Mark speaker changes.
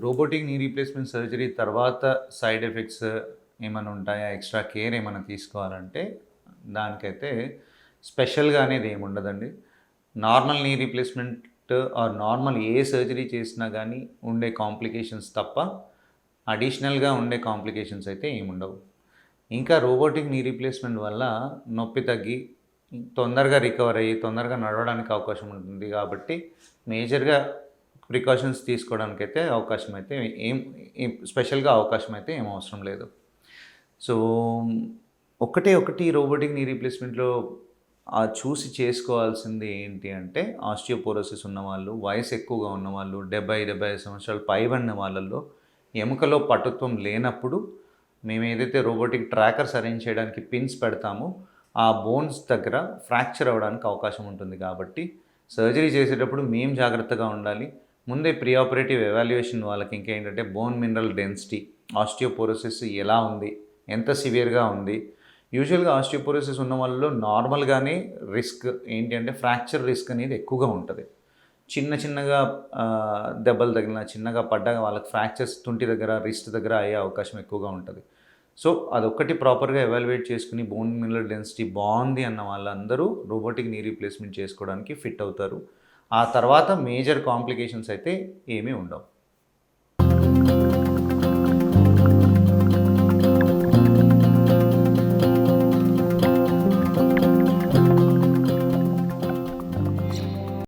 Speaker 1: Robotic knee replacement surgery తర్వాత side effects ఏమైనా ఉంటాయా? ఎక్స్‌ట్రా కేర్ ఏమైనా తీసుకోవాలంటే దానికైతే స్పెషల్‌గా అనేది ఏమి ఉండదండి. Normal knee replacement or normal ఏ సర్జరీ చేసినా గానీ ఉండే కాంప్లికేషన్స్ తప్ప అడిషనల్‌గా ఉండే కాంప్లికేషన్స్ అయితే ఏముండవు. ఇంకా రోబోటిక్ నీ రీప్లేస్మెంట్ వల్ల నొప్పి తగ్గి తొందరగా రికవర్ అయ్యి తొందరగా నడవడానికి అవకాశం ఉంటుంది కాబట్టి మేజర్‌గా ప్రికాషన్స్ తీసుకోవడానికైతే అవకాశం అయితే ఏం ఏం స్పెషల్‌గా అవకాశం అయితే ఏం అవసరం లేదు. సో, ఒకటే ఒకటి రోబోటిక్ నీ రీప్లేస్మెంట్‌లో చూసి చేసుకోవాల్సింది ఏంటి అంటే ఆస్టియోపోరోసిస్ ఉన్నవాళ్ళు, వయసు ఎక్కువగా ఉన్నవాళ్ళు, 70, 75 సంవత్సరాలు పైబడిన వాళ్ళలో ఎముకలో పటుత్వం లేనప్పుడు మేమేదైతే రోబోటిక్ ట్రాకర్స్ అరేంజ్ చేయడానికి పిన్స్ పెడతామో ఆ బోన్స్ దగ్గర ఫ్రాక్చర్ అవ్వడానికి అవకాశం ఉంటుంది కాబట్టి సర్జరీ చేసేటప్పుడు మేము జాగ్రత్తగా ఉండాలి. ముందే ప్రీ ఆపరేటివ్ ఎవాల్యుయేషన్ వాళ్ళకి ఇంకేంటంటే బోన్ మినరల్ డెన్సిటీ, ఆస్టియోపోరోసిస్ ఎలా ఉంది? ఎంత సివియర్‌గా ఉంది? యూజువల్‌గా ఆస్టియోపోరోసిస్ ఉన్న వాళ్ళలో నార్మల్‌గానే రిస్క్ ఏంటి అంటే ఫ్రాక్చర్ రిస్క్ అనేది ఎక్కువగా ఉంటది. చిన్న చిన్నగా దెబ్బలు తగిలినా, చిన్నగా పడ్డా వాళ్ళకి ఫ్రాక్చర్స్ తుంటి దగ్గర, రిస్ట్ దగ్గర అయ్యే అవకాశం ఎక్కువగా ఉంటది. సో, అదొక్కటి ప్రాపర్‌గా ఎవాల్యుయేట్ చేసుకొని బోన్ మినరల్ డెన్సిటీ బావుంది అన్న వాళ్ళందరూ రోబోటిక్ నీ రీప్లేస్మెంట్ చేసుకోవడానికి ఫిట్ అవుతారు. ఆ తర్వాత మేజర్ కాంప్లికేషన్స్ అయితే ఏమీ ఉండవు.